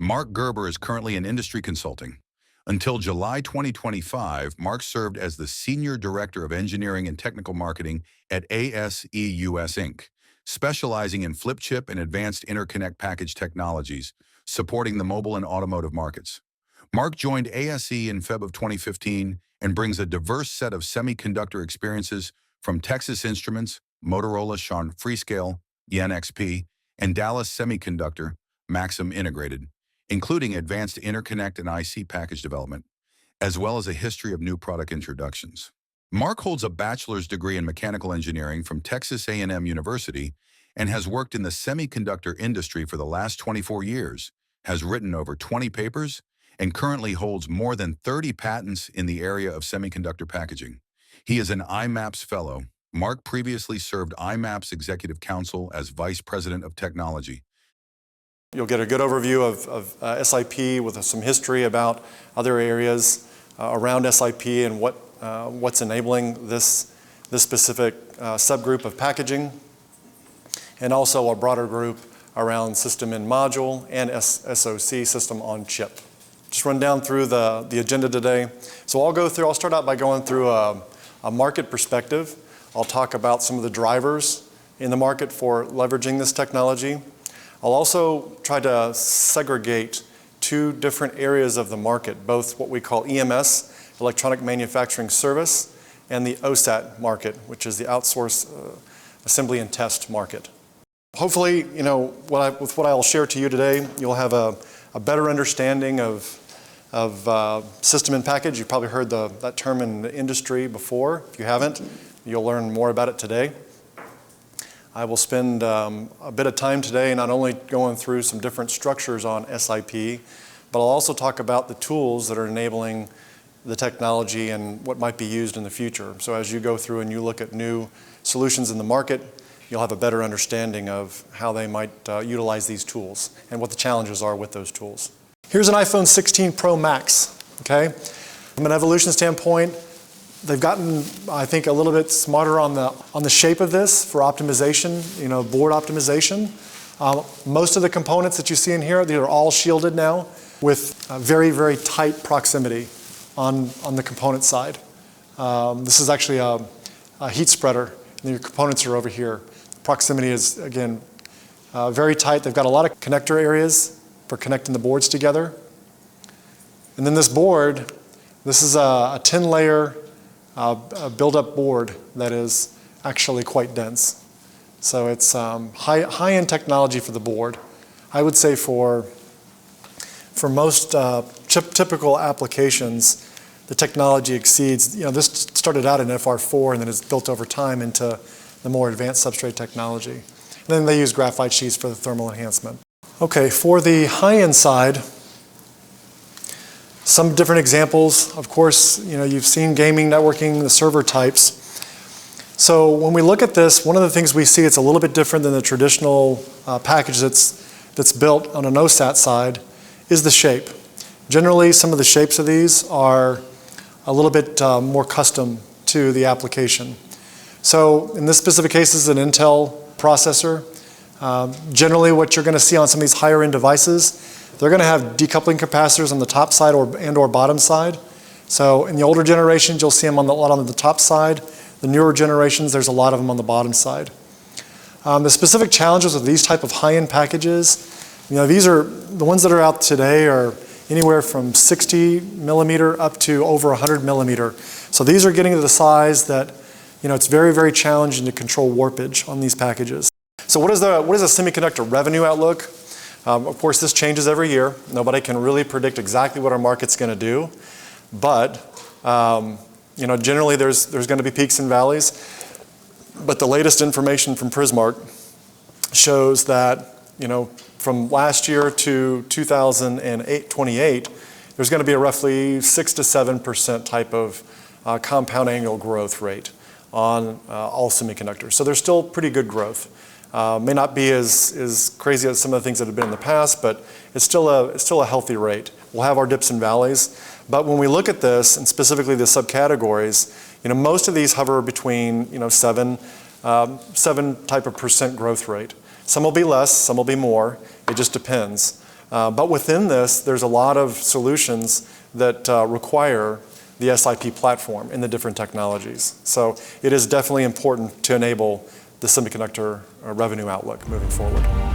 Mark Gerber is currently in industry consulting. Until July 2025, Mark served as the Senior Director of Engineering and Technical Marketing at ASE US Inc., specializing in flip chip and advanced interconnect package technologies, supporting the mobile and automotive markets. Mark joined ASE in Feb of 2015 and brings a diverse set of semiconductor experiences from Texas Instruments, Motorola Sean Freescale, YNXP, and Dallas Semiconductor, Maxim Integrated, including advanced interconnect and IC package development, as well as a history of new product introductions. Mark holds a bachelor's degree in mechanical engineering from Texas A&M University and has worked in the semiconductor industry for the last 24 years, has written over 20 papers, and currently holds more than 30 patents in the area of semiconductor packaging. He is an IMAPS Fellow. Mark previously served IMAPS Executive Council as Vice President of Technology. You'll get a good overview of SiP with some history about other areas around SiP and what's enabling this specific subgroup of packaging, and also a broader group around system in module and SoC, system on chip. Just run down through the agenda today. So I'll start out by going through a market perspective. I'll talk about some of the drivers in the market for leveraging this technology. I'll also try to segregate two different areas of the market, both what we call EMS, Electronic Manufacturing Service, and the OSAT market, which is the Outsourced Assembly and Test market. Hopefully, with what I'll share to you today, you'll have a better understanding of system and package. You've probably heard that term in the industry before. If you haven't, you'll learn more about it today. I will spend a bit of time today not only going through some different structures on SiP, but I'll also talk about the tools that are enabling the technology and what might be used in the future. So as you go through and you look at new solutions in the market, you'll have a better understanding of how they might utilize these tools and what the challenges are with those tools. Here's an iPhone 16 Pro Max, okay? From an evolution standpoint, they've gotten, I think, a little bit smarter on the shape of this for optimization, board optimization. Most of the components that you see in here, they are all shielded now with very, very tight proximity on the component side. This is actually a heat spreader, and your components are over here. Proximity is, again, very tight. They've got a lot of connector areas for connecting the boards together. And then this board, this is a 10-layer build-up board that is actually quite dense. So it's high-end technology for the board. I would say for most typical applications, the technology exceeds, this started out in FR4 and then it's built over time into the more advanced substrate technology. And then they use graphite sheets for the thermal enhancement. Okay, for the high-end side, some different examples. Of course, you've seen gaming, networking, the server types. So when we look at this, one of the things we see, it's a little bit different than the traditional package that's built on an OSAT side, is the shape. Generally, some of the shapes of these are a little bit more custom to the application. So in this specific case, this is an Intel processor. Generally, what you're going to see on some of these higher end devices, they're going to have decoupling capacitors on the top side or bottom side. So in the older generations, you'll see them a lot on the top side. The newer generations, there's a lot of them on the bottom side. The specific challenges with these type of high-end packages, these are the ones that are out today are anywhere from 60 millimeter up to over 100 millimeter. So these are getting to the size that it's very, very challenging to control warpage on these packages. So what is a semiconductor revenue outlook? Of course, this changes every year. Nobody can really predict exactly what our market's going to do, but generally there's going to be peaks and valleys. But the latest information from Prismark shows that from last year to 2028, there's going to be a roughly 6 to 7% type of compound annual growth rate on all semiconductors. So there's still pretty good growth. May not be as crazy as some of the things that have been in the past, but it's still a healthy rate. We'll have our dips and valleys, but when we look at this, and specifically the subcategories, most of these hover between 7 type of percent growth rate. Some will be less, some will be more. It just depends. But within this, there's a lot of solutions that require the SiP platform in the different technologies. So it is definitely important to enable the semiconductor revenue outlook moving forward.